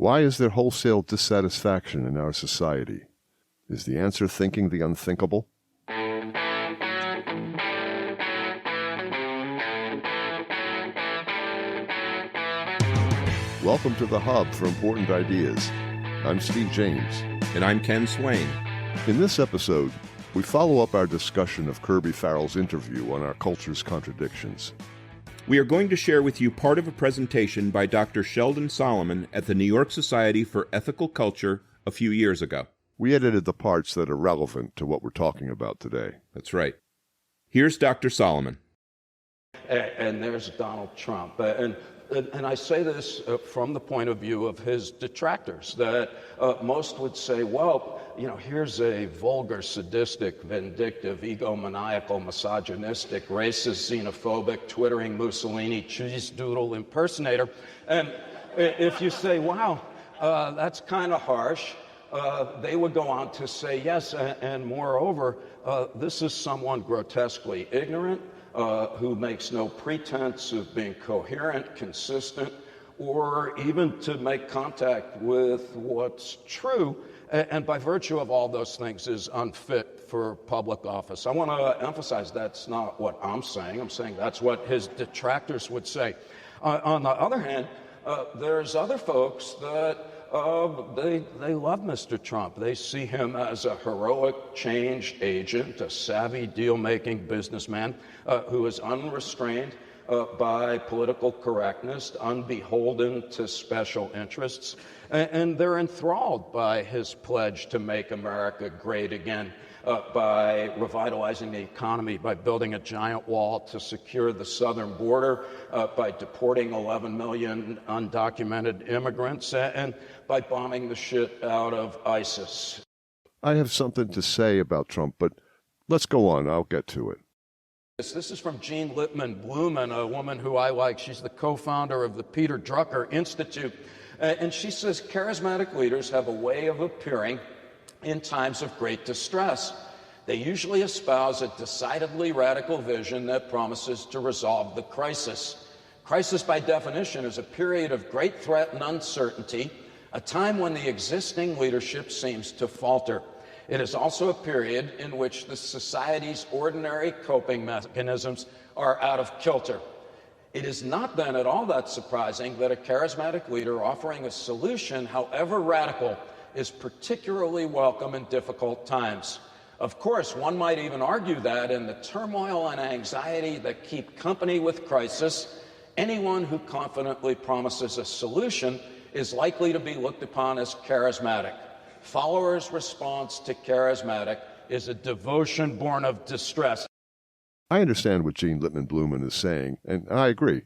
Why is there wholesale dissatisfaction in our society? Is the answer thinking the unthinkable? Welcome to the Hub for Important Ideas. I'm Steve James. And I'm Ken Swain. In this episode, we follow up our discussion of Kirby Farrell's interview on our culture's contradictions. We are going to share with you part of a presentation by Dr. Sheldon Solomon at the New York Society for Ethical Culture a few years ago. We edited the parts that are relevant to what we're talking about today. That's right. Here's Dr. Solomon. And there's Donald Trump. And I say this from the point of view of his detractors, that most would say, well, you know, here's a vulgar, sadistic, vindictive, egomaniacal, misogynistic, racist, xenophobic, twittering Mussolini cheese doodle impersonator. And if you say, wow, that's kind of harsh, they would go on to say, yes, and moreover, this is someone grotesquely ignorant, who makes no pretense of being coherent, consistent, or even to make contact with what's true, and by virtue of all those things is unfit for public office. I want to emphasize that's not what I'm saying. I'm saying that's what his detractors would say. On the other hand, there's other folks that they love Mr. Trump. They see him as a heroic change agent, a savvy deal-making businessman who is unrestrained by political correctness, unbeholden to special interests, and they're enthralled by his pledge to make America great again, by revitalizing the economy, by building a giant wall to secure the southern border, by deporting 11 million undocumented immigrants, and by bombing the shit out of ISIS. I have something to say about Trump, but let's go on. I'll get to it. This is from Jeanne Lippmann, a woman who I like. She's the co-founder of the Peter Drucker Institute. And she says charismatic leaders have a way of appearing in times of great distress. They usually espouse a decidedly radical vision that promises to resolve the crisis. Crisis, by definition, is a period of great threat and uncertainty, a time when the existing leadership seems to falter. It is also a period in which the society's ordinary coping mechanisms are out of kilter. It is not then at all that surprising that a charismatic leader offering a solution, however radical, is particularly welcome in difficult times. Of course, one might even argue that in the turmoil and anxiety that keep company with crisis, anyone who confidently promises a solution is likely to be looked upon as charismatic. Followers' response to charismatic is a devotion born of distress. I understand what Jeanne Lippmann is saying, and I agree.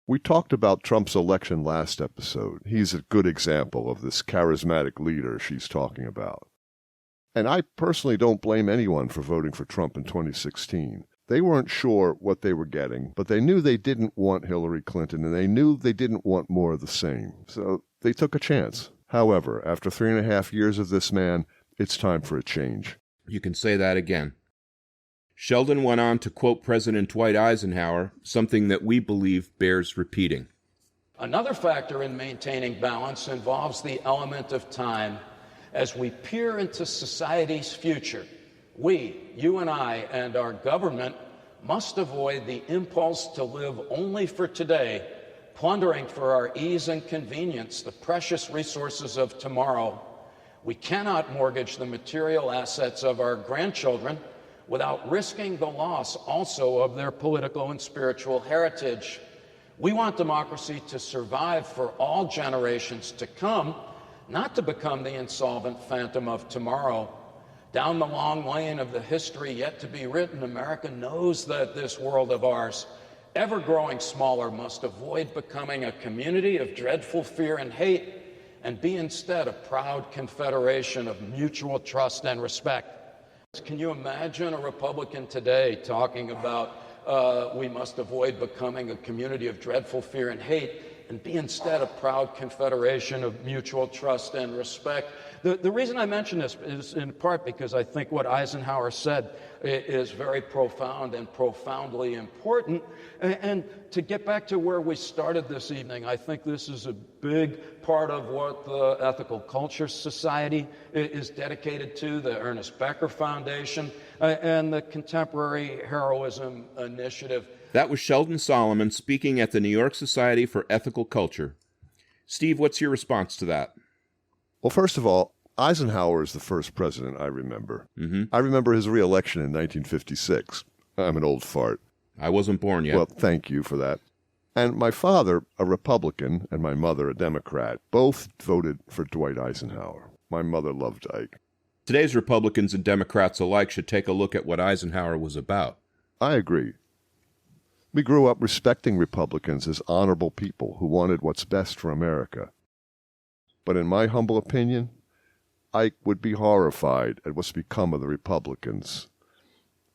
We talked about Trump's election last episode. He's a good example of this charismatic leader she's talking about. And I personally don't blame anyone for voting for Trump in 2016. They weren't sure what they were getting, but they knew they didn't want Hillary Clinton, and they knew they didn't want more of the same. So they took a chance. However, after 3.5 years of this man, it's time for a change. You can say that again. Sheldon went on to quote President Dwight Eisenhower, something that we believe bears repeating. Another factor in maintaining balance involves the element of time. As we peer into society's future, we, you and I, and our government must avoid the impulse to live only for today, plundering for our ease and convenience the precious resources of tomorrow. We cannot mortgage the material assets of our grandchildren without risking the loss also of their political and spiritual heritage. We want democracy to survive for all generations to come, not to become the insolvent phantom of tomorrow. Down the long lane of the history yet to be written, America knows that this world of ours, ever growing smaller, must avoid becoming a community of dreadful fear and hate, and be instead a proud confederation of mutual trust and respect. Can you imagine a Republican today talking about we must avoid becoming a community of dreadful fear and hate, and be instead a proud confederation of mutual trust and respect. The reason I mention this is in part because I think what Eisenhower said is very profound and profoundly important. And to get back to where we started this evening, I think this is a big part of what the Ethical Culture Society is dedicated to, the Ernest Becker Foundation, and the Contemporary Heroism Initiative. That was Sheldon Solomon speaking at the New York Society for Ethical Culture. Steve, what's your response to that? Well, first of all, Eisenhower is the first president I remember. Mm-hmm. I remember his re-election in 1956. I'm an old fart. I wasn't born yet. Well, thank you for that. And my father, a Republican, and my mother, a Democrat, both voted for Dwight Eisenhower. My mother loved Ike. Today's Republicans and Democrats alike should take a look at what Eisenhower was about. I agree. We grew up respecting Republicans as honorable people who wanted what's best for America. But in my humble opinion, Ike would be horrified at what's become of the Republicans.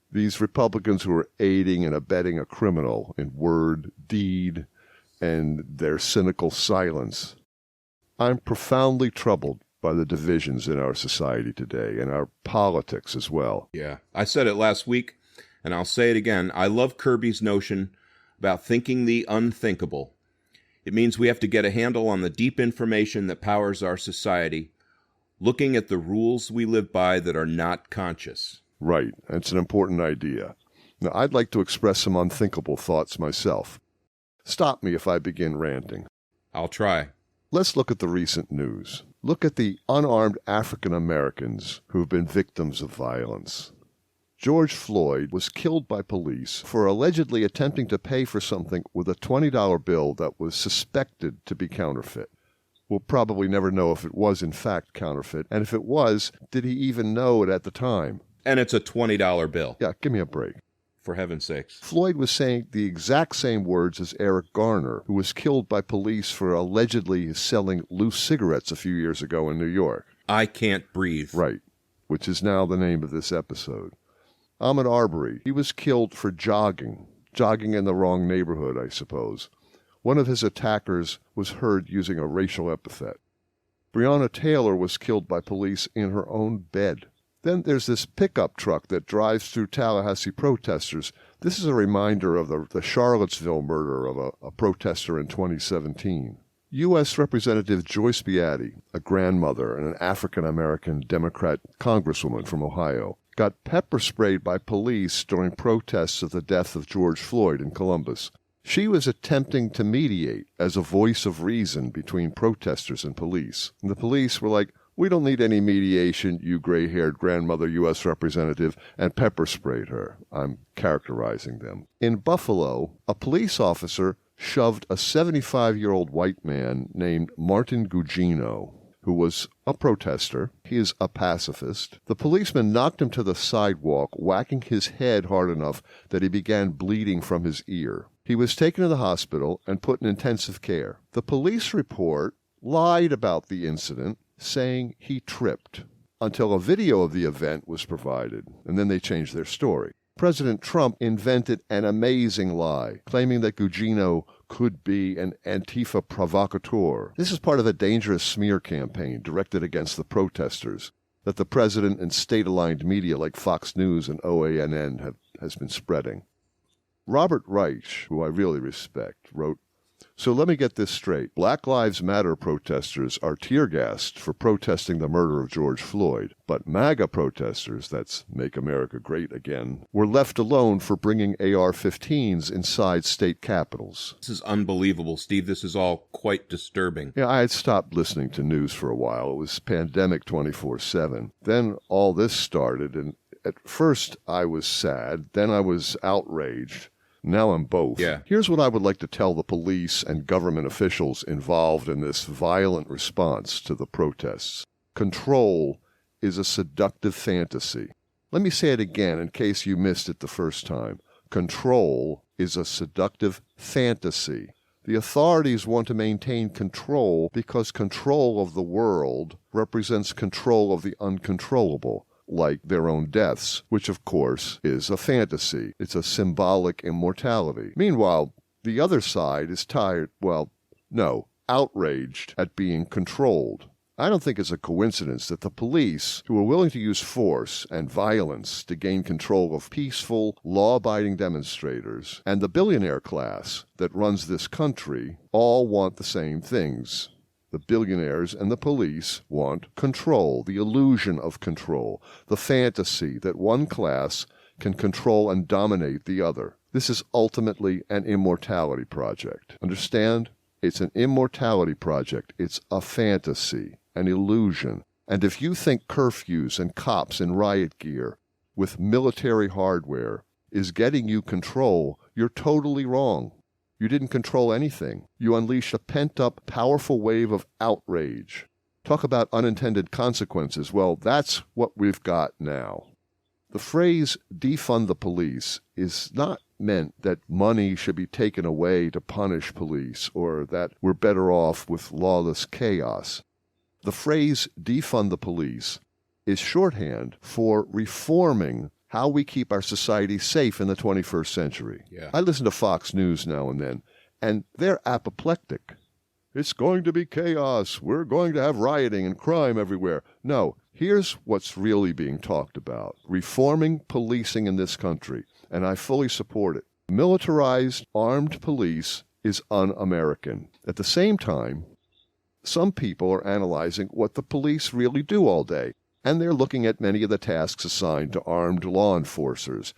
These Republicans who are aiding and abetting a criminal in word, deed, and their cynical silence. I'm profoundly troubled by the divisions in our society today and our politics as well. Yeah, I said it last week, and I'll say it again. I love Kirby's notion about thinking the unthinkable. It means we have to get a handle on the deep information that powers our society, looking at the rules we live by that are not conscious. Right. It's an important idea. Now, I'd like to express some unthinkable thoughts myself. Stop me if I begin ranting. I'll try. Let's look at the recent news. Look at the unarmed African Americans who've been victims of violence. George Floyd was killed by police for allegedly attempting to pay for something with a $20 bill that was suspected to be counterfeit. We'll probably never know if it was in fact counterfeit, and if it was, did he even know it at the time? And it's a $20 bill. Yeah, give me a break. For heaven's sakes. Floyd was saying the exact same words as Eric Garner, who was killed by police for allegedly selling loose cigarettes a few years ago in New York. I can't breathe. Right, which is now the name of this episode. Ahmaud Arbery, he was killed for jogging in the wrong neighborhood, I suppose. One of his attackers was heard using a racial epithet. Breonna Taylor was killed by police in her own bed. Then there's this pickup truck that drives through Tallahassee protesters. This is a reminder of the Charlottesville murder of a protester in 2017. U.S. Representative Joyce Beatty, a grandmother and an African-American Democrat congresswoman from Ohio, got pepper sprayed by police during protests of the death of George Floyd in Columbus. She was attempting to mediate as a voice of reason between protesters and police. And the police were like, "We don't need any mediation, you gray-haired grandmother U.S. representative," and pepper sprayed her. I'm characterizing them. In Buffalo, a police officer shoved a 75-year-old white man named Martin Gugino, who was a protester. He is a pacifist. The policeman knocked him to the sidewalk, whacking his head hard enough that he began bleeding from his ear. He was taken to the hospital and put in intensive care. The police report lied about the incident, saying he tripped, until a video of the event was provided, and then they changed their story. President Trump invented an amazing lie, claiming that Gugino could be an Antifa provocateur. This is part of a dangerous smear campaign directed against the protesters that the president and state-aligned media like Fox News and OANN has been spreading. Robert Reich, who I really respect, wrote, "So let me get this straight. Black Lives Matter protesters are tear-gassed for protesting the murder of George Floyd, but MAGA protesters, that's Make America Great Again, were left alone for bringing AR-15s inside state capitals." This is unbelievable, Steve. This is all quite disturbing. Yeah, I had stopped listening to news for a while. It was pandemic 24/7. Then all this started, and at first I was sad, then I was outraged. Now I'm both. Yeah. Here's what I would like to tell the police and government officials involved in this violent response to the protests. Control is a seductive fantasy. Let me say it again in case you missed it the first time. Control is a seductive fantasy. The authorities want to maintain control because control of the world represents control of the uncontrollable, like their own deaths, which of course is a fantasy. It's a symbolic immortality. Meanwhile, the other side is tired, well, No, outraged at being controlled. I don't think it's a coincidence that the police, who are willing to use force and violence to gain control of peaceful, law-abiding demonstrators, and the billionaire class that runs this country, all want the same things. The billionaires and the police want control, the illusion of control, the fantasy that one class can control and dominate the other. This is ultimately an immortality project. Understand? It's an immortality project. It's a fantasy, an illusion. And if you think curfews and cops in riot gear with military hardware is getting you control, you're totally wrong. You didn't control anything. You unleashed a pent-up, powerful wave of outrage. Talk about unintended consequences. Well, that's what we've got now. The phrase defund the police is not meant that money should be taken away to punish police or that we're better off with lawless chaos. The phrase defund the police is shorthand for reforming how we keep our society safe in the 21st century. Yeah. I listen to Fox News now and then, and they're apoplectic. It's going to be chaos. We're going to have rioting and crime everywhere. No, here's what's really being talked about. Reforming policing in this country, and I fully support it. Militarized, armed police is un-American. At the same time, some people are analyzing what the police really do all day, and they're looking at many of the tasks assigned to armed law enforcers.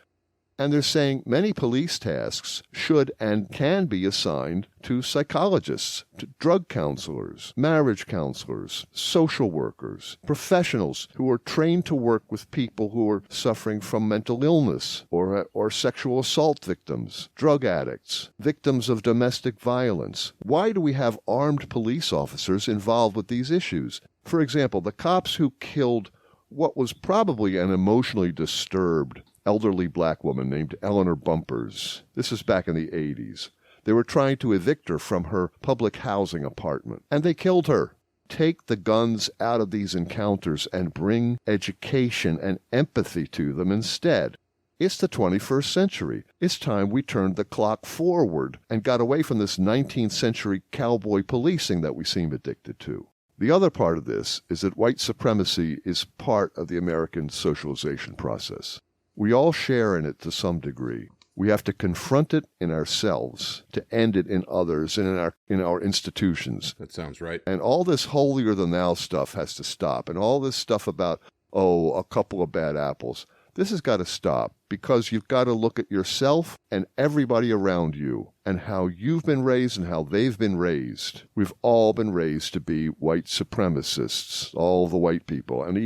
And they're saying many police tasks should and can be assigned to psychologists, to drug counselors, marriage counselors, social workers, professionals who are trained to work with people who are suffering from mental illness or sexual assault victims, drug addicts, victims of domestic violence. Why do we have armed police officers involved with these issues? For example, the cops who killed what was probably an emotionally disturbed elderly black woman named Eleanor Bumpers. This is back in the 80s. They were trying to evict her from her public housing apartment, and they killed her. Take the guns out of these encounters and bring education and empathy to them instead. It's the 21st century. It's time we turned the clock forward and got away from this 19th century cowboy policing that we seem addicted to. The other part of this is that white supremacy is part of the American socialization process. We all share in it to some degree. We have to confront it in ourselves, to end it in others and in our institutions. That sounds right. And all this holier-than-thou stuff has to stop. And all this stuff about, a couple of bad apples. This has got to stop because you've got to look at yourself and everybody around you and how you've been raised and how they've been raised. We've all been raised to be white supremacists, all the white people, and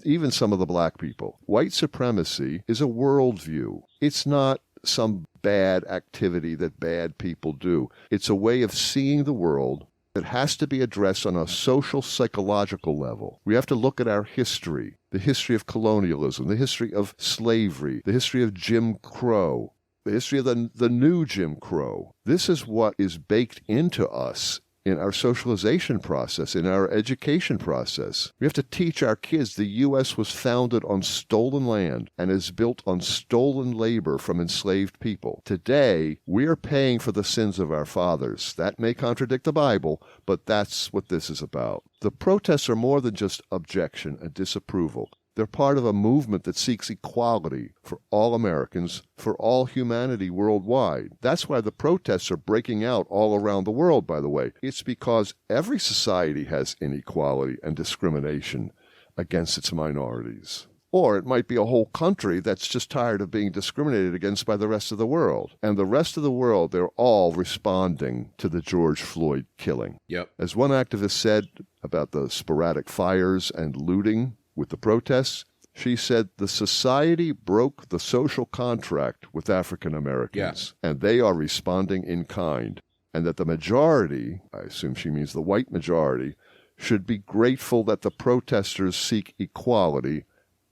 even some of the black people. White supremacy is a worldview. It's not some bad activity that bad people do. It's a way of seeing the world that has to be addressed on a social, psychological level. We have to look at our history, the history of colonialism, the history of slavery, the history of Jim Crow, the history of the new Jim Crow. This is what is baked into us in our socialization process, in our education process. We have to teach our kids the U.S. was founded on stolen land and is built on stolen labor from enslaved people. Today, we are paying for the sins of our fathers. That may contradict the Bible, but that's what this is about. The protests are more than just objection and disapproval. They're part of a movement that seeks equality for all Americans, for all humanity worldwide. That's why the protests are breaking out all around the world, by the way. It's because every society has inequality and discrimination against its minorities. Or it might be a whole country that's just tired of being discriminated against by the rest of the world. And the rest of the world, they're all responding to the George Floyd killing. Yep. As one activist said about the sporadic fires and looting with the protests, she said the society broke the social contract with African Americans, and they are responding in kind, and that the majority, I assume she means the white majority, should be grateful that the protesters seek equality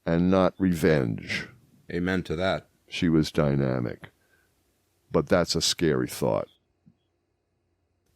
and not revenge. Amen to that. She was dynamic. But that's a scary thought.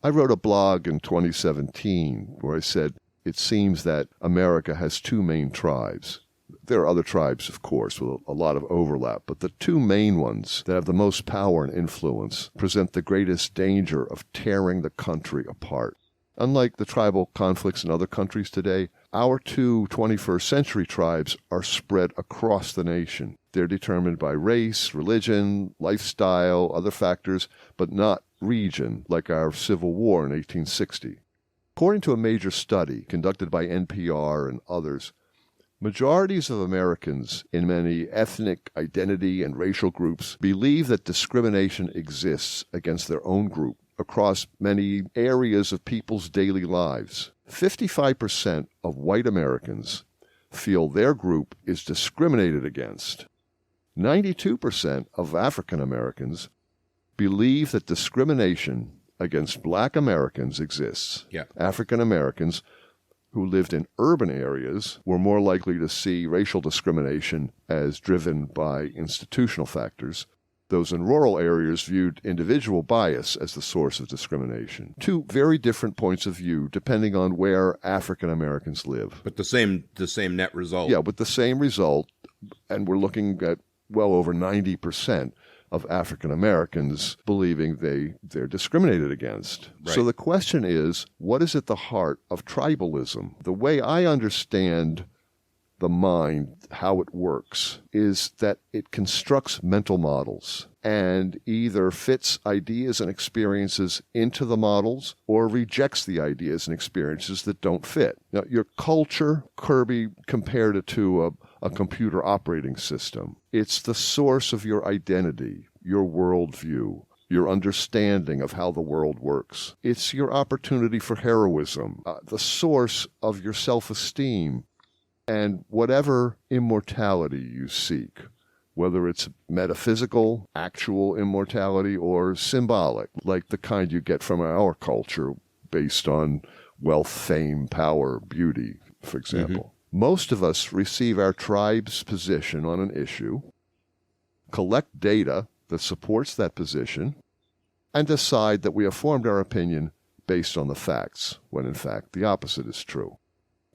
I wrote a blog in 2017 where I said, it seems that America has two main tribes, There are other tribes, of course, with a lot of overlap, but the two main ones that have the most power and influence present the greatest danger of tearing the country apart. Unlike the tribal conflicts in other countries today, our two 21st century tribes are spread across the nation. They're determined by race, religion, lifestyle, other factors, but not region, like our Civil War in 1860. According to a major study conducted by NPR and others, majorities of Americans in many ethnic, identity, and racial groups believe that discrimination exists against their own group across many areas of people's daily lives. 55% of white Americans feel their group is discriminated against. 92% of African Americans believe that discrimination against black Americans exists. Yeah. African Americans who lived in urban areas were more likely to see racial discrimination as driven by institutional factors. Those in rural areas viewed individual bias as the source of discrimination. Two very different points of view depending on where African Americans live. But the same net result. Yeah, with the same result, and we're looking at well over 90% of African Americans believing they're discriminated against. Right. So the question is, what is at the heart of tribalism? The way I understand the mind, how it works, is that it constructs mental models and either fits ideas and experiences into the models or rejects the ideas and experiences that don't fit. Now, your culture, Kirby compared it to a computer operating system. It's the source of your identity, your worldview, your understanding of how the world works. It's your opportunity for heroism, the source of your self-esteem, and whatever immortality you seek, whether it's metaphysical, actual immortality, or symbolic, like the kind you get from our culture based on wealth, fame, power, beauty, for example. Most of us receive our tribe's position on an issue, collect data that supports that position, and decide that we have formed our opinion based on the facts, when in fact the opposite is true.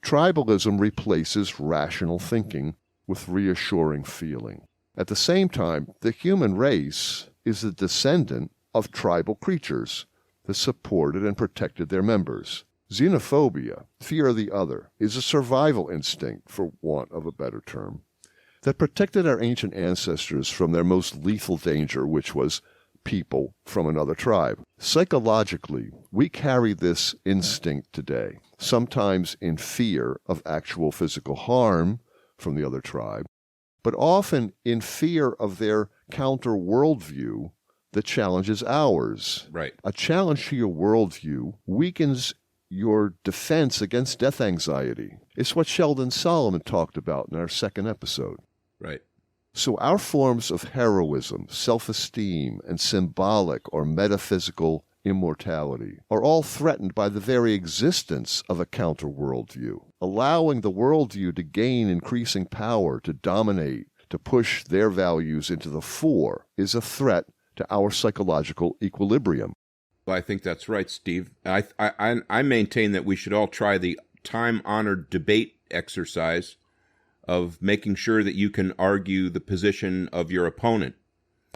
Tribalism replaces rational thinking with reassuring feeling. At the same time, the human race is a descendant of tribal creatures that supported and protected their members. Xenophobia, fear of the other, is a survival instinct, for want of a better term, that protected our ancient ancestors from their most lethal danger, which was people from another tribe. Psychologically, we carry this instinct today, sometimes in fear of actual physical harm from the other tribe, but often in fear of their counter worldview that challenges ours. Right. A challenge to your worldview weakens your defense against death anxiety. It's what Sheldon Solomon talked about in our second episode. Right. So our forms of heroism, self-esteem, and symbolic or metaphysical immortality are all threatened by the very existence of a counter worldview. Allowing the worldview to gain increasing power, to dominate, to push their values into the fore is a threat to our psychological equilibrium. Well, I think that's right, Steve. I maintain that we should all try the time-honored debate exercise of making sure that you can argue the position of your opponent.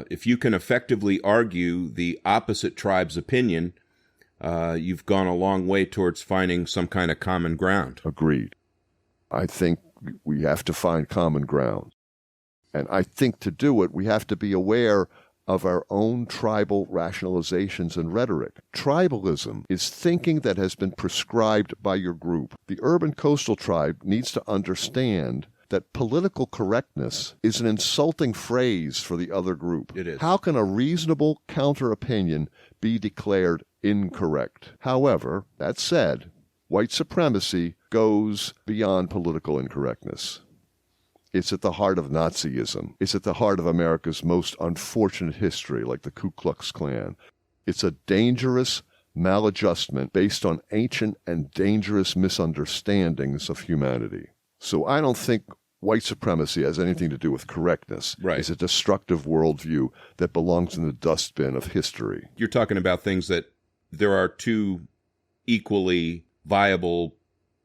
If you can effectively argue the opposite tribe's opinion, you've gone a long way towards finding some kind of common ground. Agreed. I think we have to find common ground. And I think to do it, we have to be aware of our own tribal rationalizations and rhetoric. Tribalism is thinking that has been prescribed by your group. The urban coastal tribe needs to understand that political correctness is an insulting phrase for the other group. It is. How can a reasonable counter-opinion be declared incorrect? However, that said, white supremacy goes beyond political incorrectness. It's at the heart of Nazism. It's at the heart of America's most unfortunate history, like the Ku Klux Klan. It's a dangerous maladjustment based on ancient and dangerous misunderstandings of humanity. So I don't think white supremacy has anything to do with correctness. Right. It's a destructive worldview that belongs in the dustbin of history. You're talking about things that there are two equally viable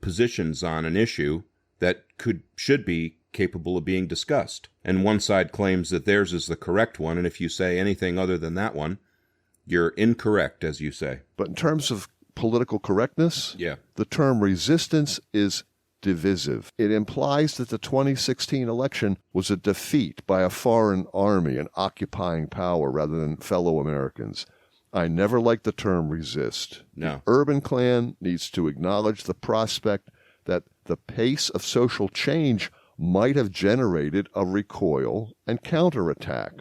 positions on an issue that should be capable of being discussed. And one side claims that theirs is the correct one, and if you say anything other than that one, you're incorrect, as you say. But in terms of political correctness, Yeah. the term resistance is divisive. It implies that the 2016 election was a defeat by a foreign army, an occupying power, rather than fellow Americans. I never liked the term resist. No. The urban clan needs to acknowledge the prospect that the pace of social change might have generated a recoil and counterattack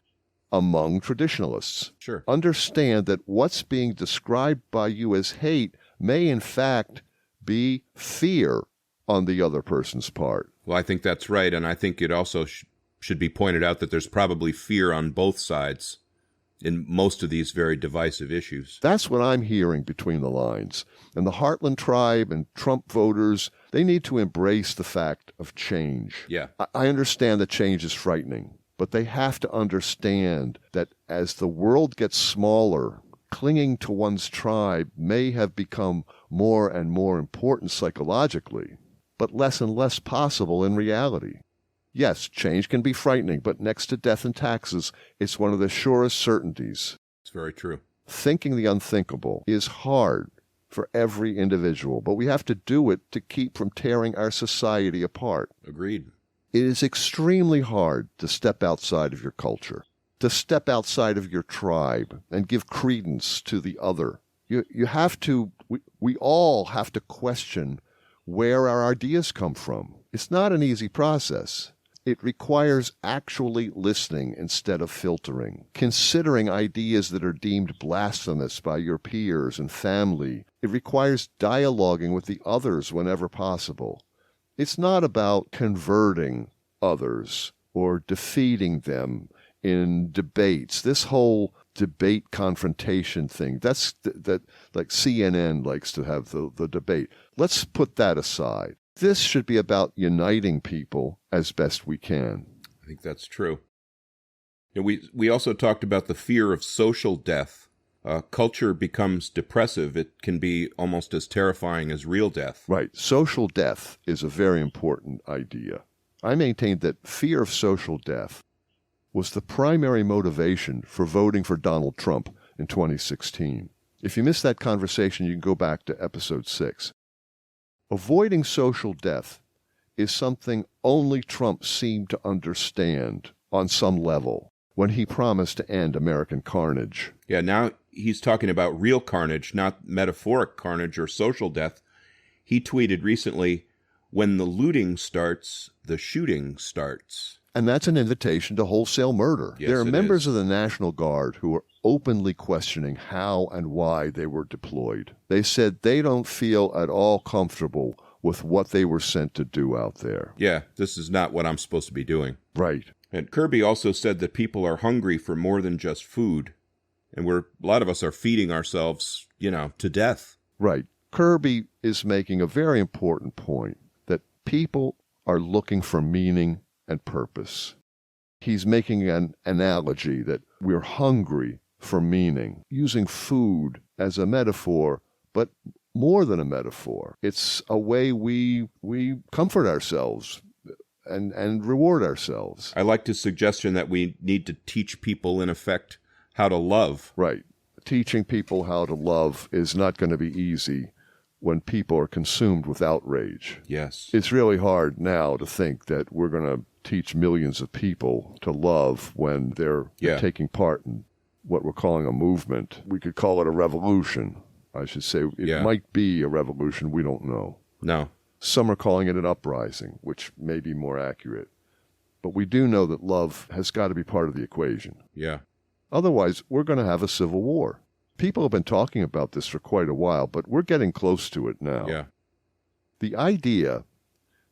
among traditionalists. Sure. Understand that what's being described by you as hate may in fact be fear on the other person's part. Well, I think that's right, and I think it also should be pointed out that there's probably fear on both sides in most of these very divisive issues. That's what I'm hearing between the lines. And the Heartland Tribe and Trump voters, they need to embrace the fact of change. Yeah. I understand that change is frightening, but they have to understand that as the world gets smaller, clinging to one's tribe may have become more and more important psychologically, but less and less possible in reality. Yes, change can be frightening, but next to death and taxes, it's one of the surest certainties. It's very true. Thinking the unthinkable is hard for every individual, but we have to do it to keep from tearing our society apart. Agreed. It is extremely hard to step outside of your culture, to step outside of your tribe and give credence to the other. You have to, we all have to question where our ideas come from. It's not an easy process. It requires actually listening instead of filtering, considering ideas that are deemed blasphemous by your peers and family. It requires dialoguing with the others whenever possible. It's not about converting others or defeating them in debates. This whole debate confrontation thing, that like CNN likes to have the debate. Let's put that aside. This should be about uniting people as best we can. I think that's true. And we also talked about the fear of social death. Culture becomes depressive. It can be almost as terrifying as real death. Right. Social death is a very important idea. I maintain that fear of social death was the primary motivation for voting for Donald Trump in 2016. If you missed that conversation, you can go back to episode 6. Avoiding social death is something only Trump seemed to understand on some level when he promised to end American carnage. Yeah, now he's talking about real carnage, not metaphoric carnage or social death. He tweeted recently, "When the looting starts, the shooting starts." And that's an invitation to wholesale murder. Yes, there are it members is. of the National Guard who are openly questioning how and why they were deployed. They said they don't feel at all comfortable with what they were sent to do out there. Yeah, this is not what I'm supposed to be doing. Right. And Kirby also said that people are hungry for more than just food. And a lot of us are feeding ourselves, to death. Right. Kirby is making a very important point that people are looking for meaning and purpose. He's making an analogy that we're hungry for meaning, using food as a metaphor, but more than a metaphor. It's a way we comfort ourselves and reward ourselves. I liked his suggestion that we need to teach people, in effect, how to love. Right. Teaching people how to love is not going to be easy when people are consumed with outrage. Yes. It's really hard now to think that we're going to teach millions of people to love when they're taking part in what we're calling a movement. We could call it a revolution. I should say it might be a revolution. We don't know. No. Some are calling it an uprising, which may be more accurate. But we do know that love has got to be part of the equation. Yeah. Otherwise, we're going to have a civil war. People have been talking about this for quite a while, but we're getting close to it now. Yeah. The idea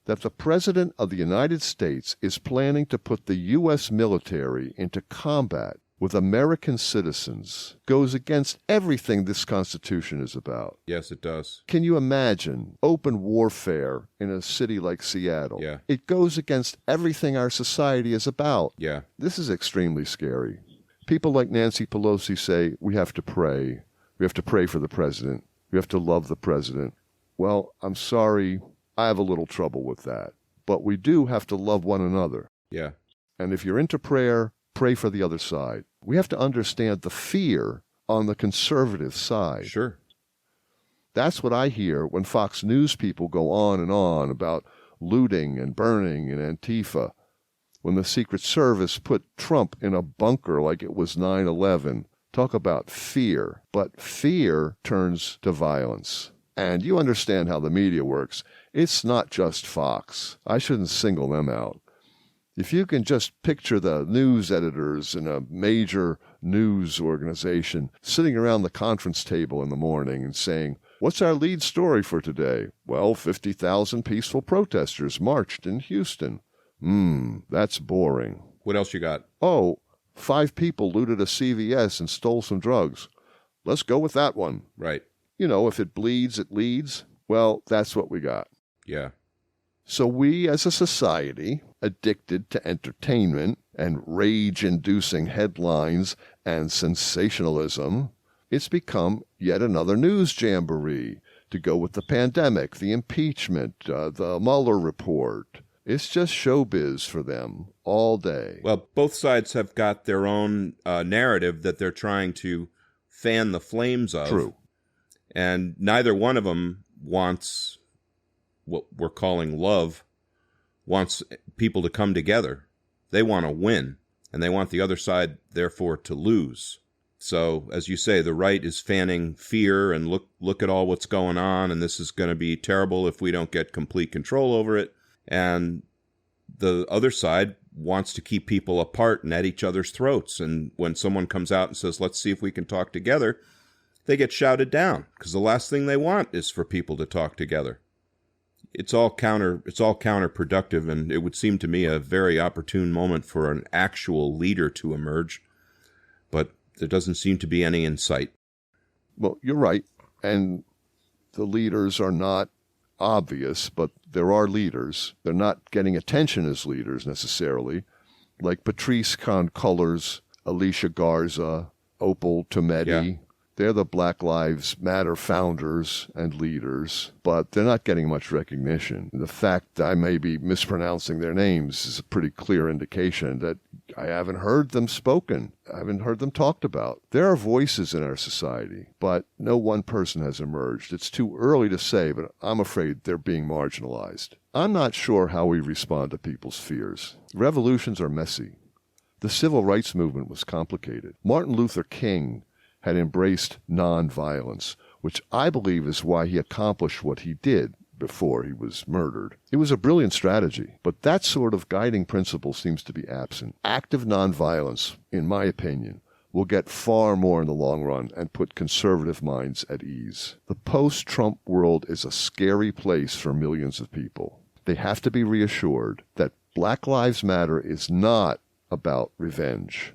that the President of the United States is planning to put the U.S. military into combat with American citizens goes against everything this Constitution is about. Yes, it does. Can you imagine open warfare in a city like Seattle? Yeah. It goes against everything our society is about. Yeah. This is extremely scary. People like Nancy Pelosi say we have to pray. We have to pray for the president. We have to love the president. Well, I'm sorry, I have a little trouble with that. but we do have to love one another. Yeah. And if you're into prayer, pray for the other side. We have to understand the fear on the conservative side. Sure. That's what I hear when Fox News people go on and on about looting and burning and Antifa. When the Secret Service put Trump in a bunker like it was 9/11. Talk about fear. But fear turns to violence. And you understand how the media works. It's not just Fox. I shouldn't single them out. If you can just picture the news editors in a major news organization sitting around the conference table in the morning and saying, "What's our lead story for today?" "Well, 50,000 peaceful protesters marched in Houston." That's boring. What else you got? "Oh, 5 people looted a CVS and stole some drugs. Let's go with that one." Right. You know, if it bleeds, it leads. Well, that's what we got. Yeah. So we as a society, addicted to entertainment and rage-inducing headlines and sensationalism, it's become yet another news jamboree to go with the pandemic, the impeachment, the Mueller report. It's just showbiz for them all day. Well, both sides have got their own narrative that they're trying to fan the flames of. True. And neither one of them wants what we're calling love, wants people to come together. They want to win, and they want the other side, therefore, to lose. So, as you say, the right is fanning fear and look at all what's going on, and this is going to be terrible if we don't get complete control over it. And the other side wants to keep people apart and at each other's throats. And when someone comes out and says, "Let's see if we can talk together," they get shouted down because the last thing they want is for people to talk together. It's all counterproductive, and it would seem to me a very opportune moment for an actual leader to emerge. But there doesn't seem to be any in sight. Well, you're right. And the leaders are not obvious, but there are leaders. They're not getting attention as leaders necessarily, like Patrice Concullers, Alicia Garza, Opal Tometi. Yeah. They're the Black Lives Matter founders and leaders, but they're not getting much recognition. The fact that I may be mispronouncing their names is a pretty clear indication that I haven't heard them spoken. I haven't heard them talked about. There are voices in our society, but no one person has emerged. It's too early to say, but I'm afraid they're being marginalized. I'm not sure how we respond to people's fears. Revolutions are messy. The civil rights movement was complicated. Martin Luther King had embraced nonviolence, which I believe is why he accomplished what he did before he was murdered. It was a brilliant strategy, but that sort of guiding principle seems to be absent. Active nonviolence, in my opinion, will get far more in the long run and put conservative minds at ease. The post-Trump world is a scary place for millions of people. They have to be reassured that Black Lives Matter is not about revenge.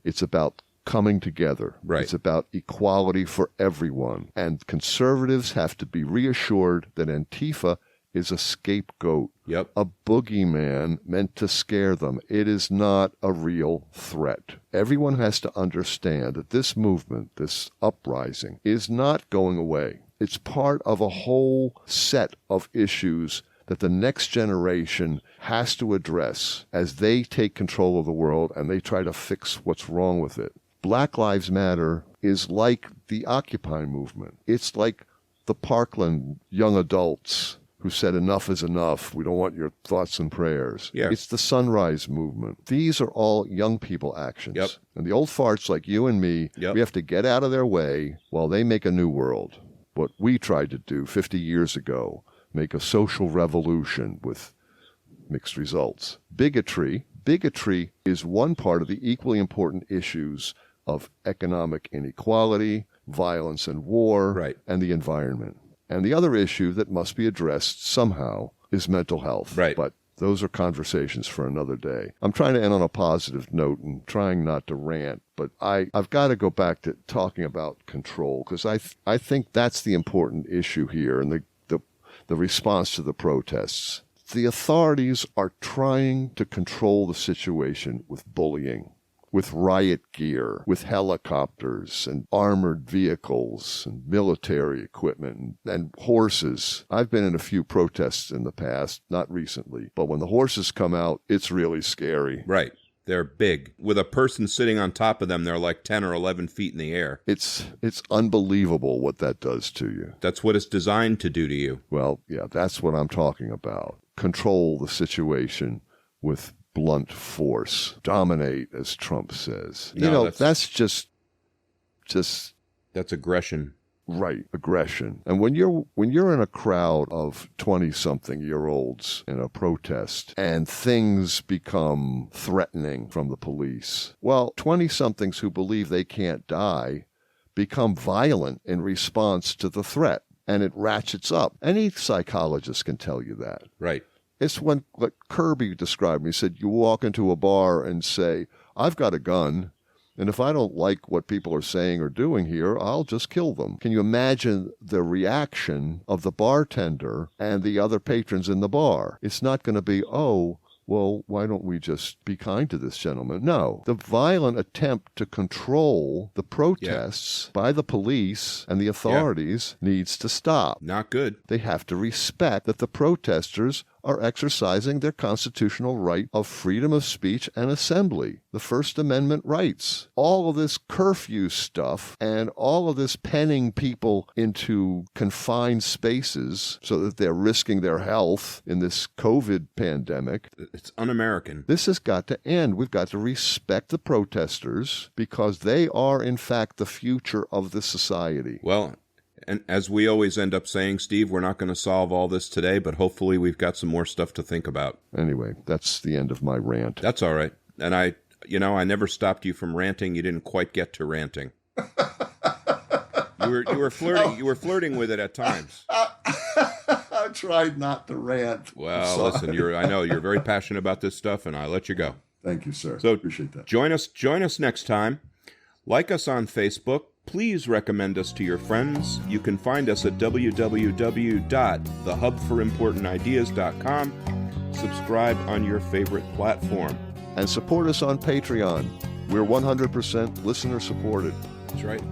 It's about coming together. Right. It's about equality for everyone. And conservatives have to be reassured that Antifa is a scapegoat, Yep. a boogeyman meant to scare them. It is not a real threat. Everyone has to understand that this movement, this uprising, is not going away. It's part of a whole set of issues that the next generation has to address as they take control of the world and they try to fix what's wrong with it. Black Lives Matter is like the Occupy movement. It's like the Parkland young adults who said enough is enough. We don't want your thoughts and prayers. Yeah. It's the Sunrise movement. These are all young people actions. Yep. And the old farts like you and me, Yep. we have to get out of their way while they make a new world. What we tried to do 50 years ago, make a social revolution with mixed results. Bigotry is one part of the equally important issues of economic inequality, violence and war, Right. and the environment. And the other issue that must be addressed somehow is mental health. Right. But those are conversations for another day. I'm trying to end on a positive note and trying not to rant, but I've got to go back to talking about control, because I think that's the important issue here and the response to the protests. The authorities are trying to control the situation with bullying. with riot gear, with helicopters and armored vehicles and military equipment and horses. I've been in a few protests in the past, not recently, but when the horses come out, it's really scary. Right. They're big. With a person sitting on top of them, they're like 10 or 11 feet in the air. It's unbelievable what that does to you. That's what it's designed to do to you. Well, yeah, that's what I'm talking about. Control the situation with blunt force. Dominate, as Trump says. No, that's just... That's aggression. Right, aggression. And when you're in a crowd of 20-something-year-olds in a protest and things become threatening from the police, well, 20-somethings who believe they can't die become violent in response to the threat, and it ratchets up. Any psychologist can tell you that. Right. It's when, like Kirby described me, he said, you walk into a bar and say, I've got a gun, and if I don't like what people are saying or doing here, I'll just kill them. Can you imagine the reaction of the bartender and the other patrons in the bar? It's not going to be, oh, well, why don't we just be kind to this gentleman? No. The violent attempt to control the protests by the police and the authorities needs to stop. Not good. They have to respect that the protesters are exercising their constitutional right of freedom of speech and assembly, the First Amendment rights. All of this curfew stuff and all of this penning people into confined spaces so that they're risking their health in this COVID pandemic. It's un-American. This has got to end. We've got to respect the protesters because they are, in fact, the future of the society. Well, and as we always end up saying, Steve, we're not going to solve all this today, but hopefully we've got some more stuff to think about. Anyway, that's the end of my rant. That's all right. And I never stopped you from ranting. You didn't quite get to ranting. You were flirting. You were flirting with it at times. I tried not to rant. Well, listen, I know you're very passionate about this stuff, and I let you go. Thank you, sir. So appreciate that. Join us next time. Like us on Facebook. Please recommend us to your friends. You can find us at www.thehubforimportantideas.com. Subscribe on your favorite platform. And support us on Patreon. We're 100% listener supported. That's right.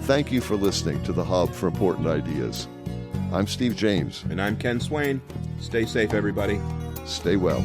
Thank you for listening to The Hub for Important Ideas. I'm Steve James. And I'm Ken Swain. Stay safe, everybody. Stay well.